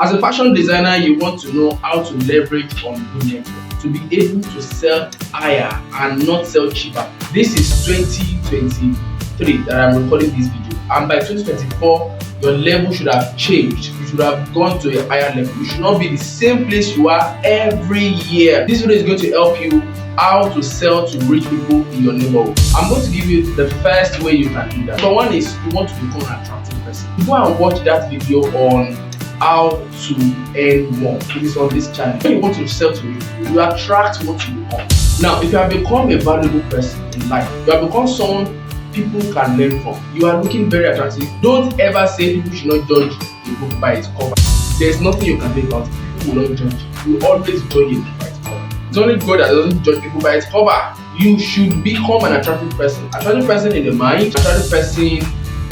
As a fashion designer, you want to know how to leverage on good network to be able to sell higher and not sell cheaper. This is 2023 that I'm recording this video, and by 2024 your level should have changed. You should have gone to a higher level. You should not be the same place you are every year. This video is going to help you how to sell to rich people in your neighborhood. I'm going to give you the first way you can do that. So one is you want to become an attractive person. You go and watch that video on how to earn more. It is on this channel. When you want to sell to rich people, you attract what you become. Now, if you have become a valuable person in life, you have become someone people can learn from, you are looking very attractive. Don't ever say people should not judge a book by its cover. There's nothing you can do about it. People will not judge you. You always judge a book by its cover. It's only God that doesn't judge people by its cover. You should become an attractive person. Attractive person in the mind, attractive person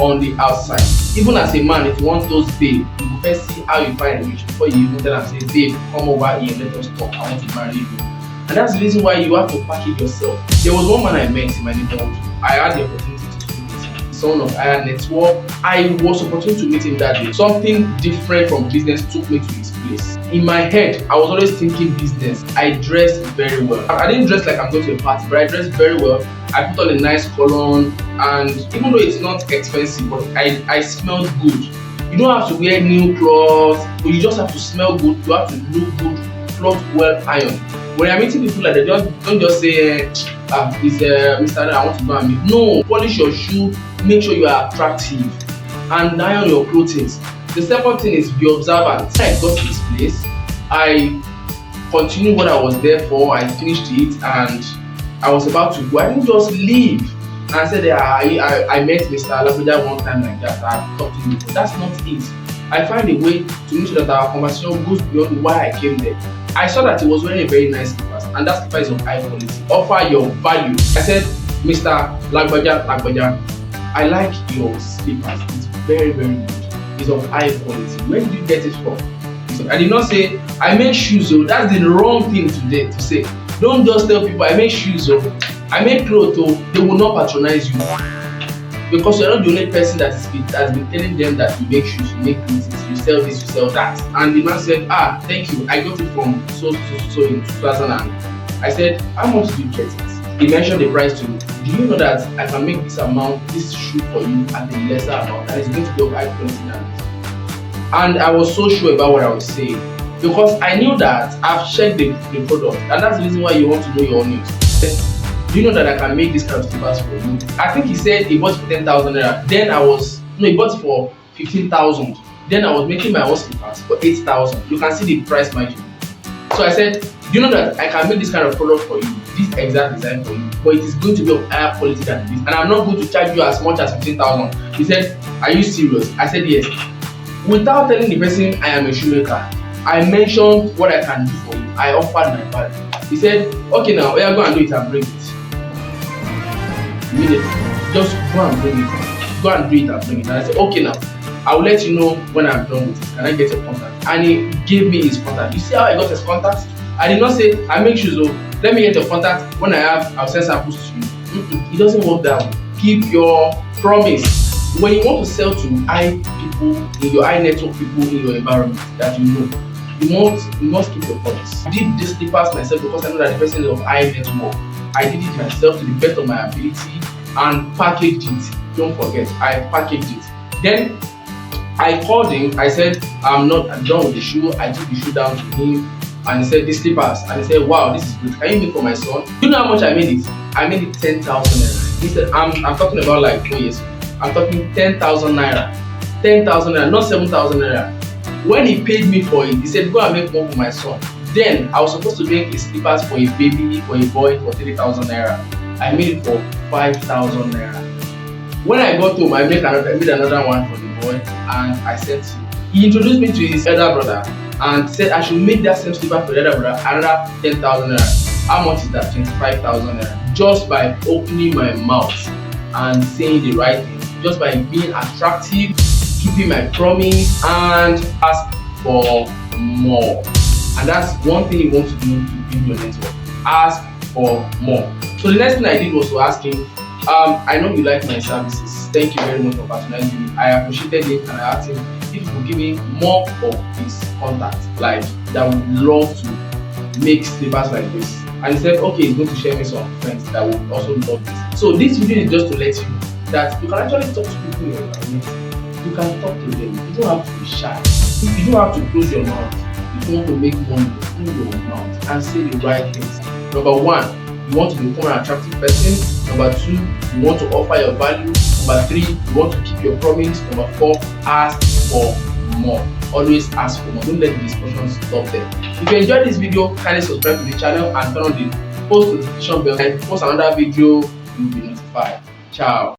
on the outside. Even as a man, if you want those babe, you will first see how you find a rich before you even tell them, say, babe, come over here, let us talk. I want to marry you. And that's the reason why you have to package yourself. There was one man I met in my neighborhood. I had the opportunity to meet him, son of higher network. I was opportunity to meet him that day. Something different from business took me to his place. In my head, I was always thinking business. I dressed very well. I didn't dress like I'm going to a party, but I dressed very well. I put on a nice cologne, and even though it's not expensive, but I smelled good. You don't have to wear new clothes, but you just have to smell good. You have to look good, clothes well ironed. When you're meeting people like that, don't just say, it's Mr. I want to go and meet. No, polish your shoe, make sure you are attractive, and iron your clothing. The second thing is be observant. When I got to this place, I continued what I was there for. I finished it, and I was about to go. I didn't just leave and say that I met Mr. Alabuja one time like that. I talked to him. That's not it. I find a way to make sure that our conversation goes beyond why I came there. I saw that he was wearing a very nice slippers, and that slipper is of high quality. Offer your value. I said, Mr. Lagbaja, I like your slippers. It's very, very good. It's of high quality. Where did you get it from? I did not say I make shoes. So that's the wrong thing to say. Don't just tell people I make shoes. So I make clothes. So they will not patronize you, because you're not the only person that has been telling them that you make shoes, you make clothes, you sell this, you sell that. And the man said, thank you, I got it from so in 2000. And I said, how much did you get it? He mentioned the price to me. Do you know that I can make this amount, this shoe for you at a lesser amount, and it's going to be of high quality than this? And I was so sure about what I was saying, because I knew that I've checked the product, and that's the reason why you want to know your news. Do you know that I can make this kind of slippers for you? I think he said he bought it for 10,000 naira. Then he bought it for 15,000. Then I was making my own slippers for 8,000. You can see the price margin. So I said, do you know that I can make this kind of product for you, this exact design for you, but it is going to be of higher quality than this, and I'm not going to charge you as much as 15,000. He said, are you serious? I said, yes. Without telling the person I am a shoemaker, I mentioned what I can do for you. I offered my value. He said, okay, now go and do it and bring it. Immediately, just go and bring it. Go and do it and bring it. And I said, okay, now I will let you know when I'm done with it. Can I get your contact? And he gave me his contact. You see how I got his contact? I did not say I make shoes. So let me get your contact. When I have, I'll send samples to you. It doesn't work that way. Keep your promise. When you want to sell to high people in your high network people in your environment that you know, you must keep your promise. I did these slippers myself because I know that the person is of high network. I did it myself to the best of my ability and packaged it. Don't forget, I packaged it. Then I called him. I said, I'm done with the shoe. I took the shoe down to him, and he said, these slippers. And he said, wow, this is good. Can you make for my son? Do you know how much I made it? I made it 10,000 naira. He said, I'm talking about like 4 years. I'm talking 10,000 naira. 10,000 naira, not 7,000 naira. When he paid me for it, he said, go and make more for my son. Then I was supposed to make his slippers for a baby, for a boy, for 3,000 naira. I made it for 5,000 naira. When I got home, I made another one for the boy, and I sent him. He introduced me to his elder brother and said I should make that same slipper for the elder brother, another 10,000 naira. How much is that? 25,000 naira. Just by opening my mouth and saying the right thing, just by being attractive, keeping my promise, and ask for more. And that's one thing you want to do to build your network. Ask for more. So the next thing I did was to ask him, I know you like my services. Thank you very much for patronizing me. I appreciated it, and I asked him if people give me more of his contacts, like that would love to make slippers like this. And he said, okay, he's going to share me some friends that would also love this. So this video is just to let you know that you can actually talk to people in your community. You can talk to them. You don't have to be shy. You don't have to close your mouth. If you want to make money, open your mouth and say the right things. Number one, you want to become an attractive person. Number two, you want to offer your value. Number three, you want to keep your promise. Number four, ask for more. Always ask for more. Don't let the discussion stop there. If you enjoyed this video, kindly subscribe to the channel and turn on the post notification bell. And post another video, you will be notified. Ciao.